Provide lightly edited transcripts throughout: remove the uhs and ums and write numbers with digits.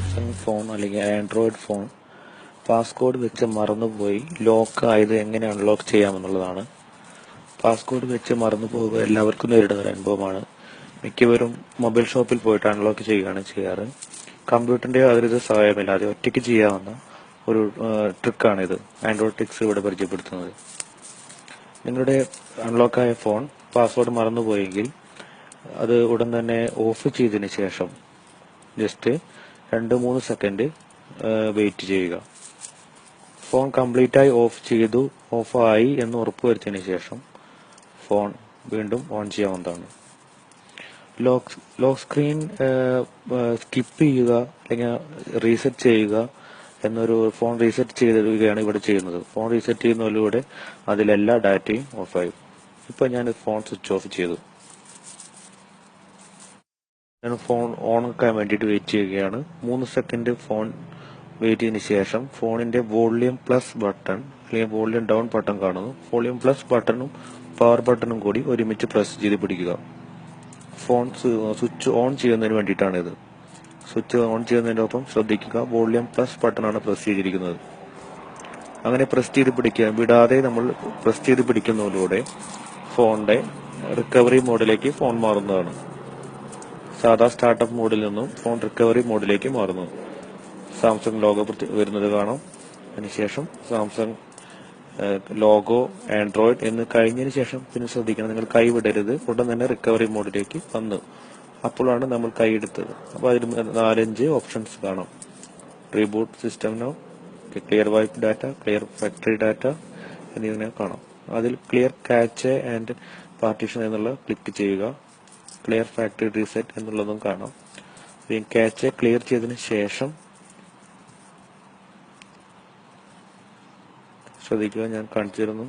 Samsung phone അല്ലെങ്കിൽ Android phone passcode വെച്ച് മറന്നുപോയി ലോക്ക് ആയത് എങ്ങനെ അൺലോക്ക് ചെയ്യാമെന്നുള്ളതാണ്. പാസ്കോഡ് വെച്ച് മറന്നു പോകുക എല്ലാവർക്കും നേരിടുന്ന ഒരു അനുഭവമാണ്. മിക്കവരും മൊബൈൽ ഷോപ്പിൽ പോയിട്ട് അൺലോക്ക് ചെയ്യുകയാണ് ചെയ്യാറ്. കമ്പ്യൂട്ടറിന്റെ യാതൊരു സഹായമില്ലാതെ ഒറ്റയ്ക്ക് ചെയ്യാവുന്ന ഒരു ട്രിക്കാണിത് ആൻഡ്രോയിഡ് ടിക്സ് ഇവിടെ പരിചയപ്പെടുത്തുന്നത്. നിങ്ങളുടെ അൺലോക്കായ ഫോൺ പാസ്വേഡ് മറന്നുപോയെങ്കിൽ അത് ഉടൻ തന്നെ ഓഫ് ചെയ്തതിന് ശേഷം ജസ്റ്റ് 2-3 സെക്കൻഡ് വെയിറ്റ് ചെയ്യുക. ഫോൺ കംപ്ലീറ്റായി ഓഫായി എന്ന് ഉറപ്പുവരുത്തിയതിനു ശേഷം ഫോൺ വീണ്ടും ഓൺ ചെയ്യാവുന്നതാണ്. ലോക്ക് സ്ക്രീൻ സ്കിപ്പ് ചെയ്യുക അല്ലെങ്കിൽ റീസെറ്റ് ചെയ്യുക എന്നൊരു ഫോൺ റീസെറ്റ് ചെയ്യുകയാണ് ഇവിടെ ചെയ്യുന്നത്. ഫോൺ റീസെറ്റ് ചെയ്യുന്നതിലൂടെ അതിലെല്ലാ ഡാറ്റയും ഓഫായി. ഇപ്പൊ ഞാൻ ഫോൺ സ്വിച്ച് ഓഫ് ചെയ്തു. ഞാൻ ഫോൺ ഓൺ ആക്കാൻ വേണ്ടിയിട്ട് വെയിറ്റ് ചെയ്യുകയാണ്. 3 സെക്കൻഡ് ഫോൺ വെയിറ്റ് ചെയ്തതിനു ശേഷം ഫോണിന്റെ വോളിയം പ്ലസ് ബട്ടൺ അല്ലെങ്കിൽ വോളിയം ഡൗൺ ബട്ടൺ കാണുന്നു. വോളിയം പ്ലസ് ബട്ടണും പവർ ബട്ടണും കൂടി ഒരുമിച്ച് പ്രസ് ചെയ്ത് പിടിക്കുക. ഫോൺ സ്വിച്ച് ഓൺ ചെയ്യുന്നതിന് വേണ്ടിയിട്ടാണ് ഇത്. സ്വിച്ച് ഓൺ ചെയ്യുന്നതിനൊപ്പം ശ്രദ്ധിക്കുക, വോളിയം പ്ലസ് ബട്ടണാണ് പ്രസ് ചെയ്തിരിക്കുന്നത്. അങ്ങനെ പ്രസ് ചെയ്ത് പിടിക്കുക, വിടാതെ നമ്മൾ പ്രസ് ചെയ്ത് പിടിക്കുന്നതിലൂടെ ഫോണിന്റെ റിക്കവറി മോഡിലേക്ക് ഫോൺ മാറുന്നതാണ്. സാധാ സ്റ്റാർട്ടപ്പ് മോഡിൽ നിന്നും ഫോൺ റിക്കവറി മോഡിലേക്ക് മാറുന്നു. സാംസങ് ലോഗോ വരുന്നത് കാണാം. അതിനുശേഷം സാംസങ് ലോഗോ ആൻഡ്രോയിഡ് എന്ന് കഴിഞ്ഞതിന് ശേഷം പിന്നെ ശ്രദ്ധിക്കണം, നിങ്ങൾ കൈ വിടരുത്. ഉടൻ തന്നെ റിക്കവറി മോഡിലേക്ക് വന്നു. അപ്പോഴാണ് നമ്മൾ കൈ എടുത്തത്. അപ്പോൾ അതിൽ 4-5 ഓപ്ഷൻസ് കാണാം. Reboot system now, clear wipe data, clear factory data എന്നിങ്ങനെ കാണാം. അതിൽ ക്ലിയർ കാച്ച് ആൻഡ് പാർട്ടീഷൻ എന്നുള്ള ക്ലിക്ക് ചെയ്യുക. ക്ലിയർ ഫാക്ടറി റീസെറ്റ് എന്നുള്ളതും കാണാം. കാച്ച് ക്ലിയർ ചെയ്തതിന് ശേഷം ശ്രദ്ധിക്കുക, ഞാൻ കാണിച്ചു തരുന്നു.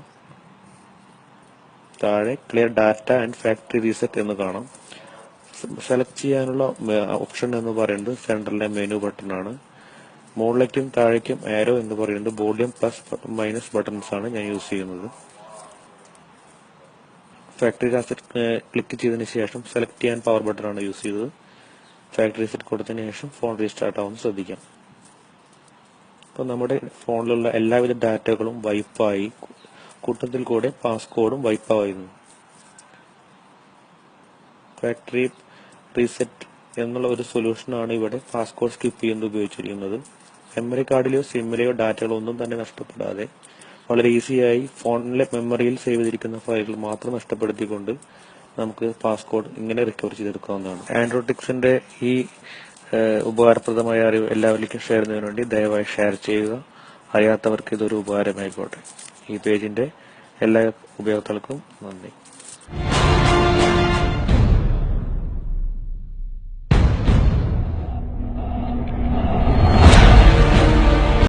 താഴെ clear data and factory reset എന്ന് കാണാം. സെലക്ട് ചെയ്യാനുള്ള ഓപ്ഷൻ എന്ന് പറയുന്നത് സെൻട്രലിലെ മെനു ബട്ടൺ ആണ്. മുകളിലേക്കും താഴേക്കും ആരോ എന്ന് പറയുന്നത് വോളിയം പ്ലസ് മൈനസ് ബട്ടൺസ് ആണ് ഞാൻ യൂസ് ചെയ്യുന്നത്. ഫാക്ടറി റീസെറ്റ് ക്ലിക്ക് ചെയ്തതിനു ശേഷം സെലക്ട് ചെയ്യാൻ പവർ ബട്ടൺ ആണ് യൂസ് ചെയ്തത്. ഫാക്ടറി റീസെറ്റ് കൊടുത്തതിന് ശേഷം ഫോൺ റീസ്റ്റാർട്ട് ആവുമെന്ന് ശ്രദ്ധിക്കാം. അപ്പോൾ നമ്മുടെ ഫോണിലുള്ള എല്ലാവിധ ഡാറ്റകളും വൈപ്പായി, കൂട്ടത്തിൽ കൂടെ പാസ്കോഡും വൈപ്പായിരുന്നു. ഫാക്ടറി റീസെറ്റ് എന്നുള്ള ഒരു സൊല്യൂഷനാണ് ഇവിടെ പാസ്കോഡ് സ്കിപ്പ് ചെയ്യുന്നത് ഉപയോഗിച്ചിരിക്കുന്നത്. മെമ്മറി കാർഡിലെയോ സിമ്മിലെയോ ഡാറ്റകളോ ഒന്നും തന്നെ നഷ്ടപ്പെടാതെ വളരെ ഈസിയായി ഫോണിലെ മെമ്മറിയിൽ സേവ് ചെയ്തിരിക്കുന്ന ഫയലുകൾ മാത്രം നഷ്ടപ്പെടുത്തിക്കൊണ്ട് നമുക്ക് പാസ്കോഡ് ഇങ്ങനെ റിക്കവർ ചെയ്തെടുക്കാവുന്നതാണ്. ആൻഡ്രോയിഡ് ടിക്സിന്റെ ഈ ഉപകാരപ്രദമായ അറിവ് എല്ലാവരിലേക്കും ഷെയർ ചെയ്യുന്നതിന് വേണ്ടി ദയവായി ഷെയർ ചെയ്യുക. അറിയാത്തവർക്ക് ഇതൊരു ഉപകാരമായിക്കോട്ടെ. ഈ പേജിന്റെ എല്ലാ ഉപയോക്താക്കൾക്കും നന്ദി.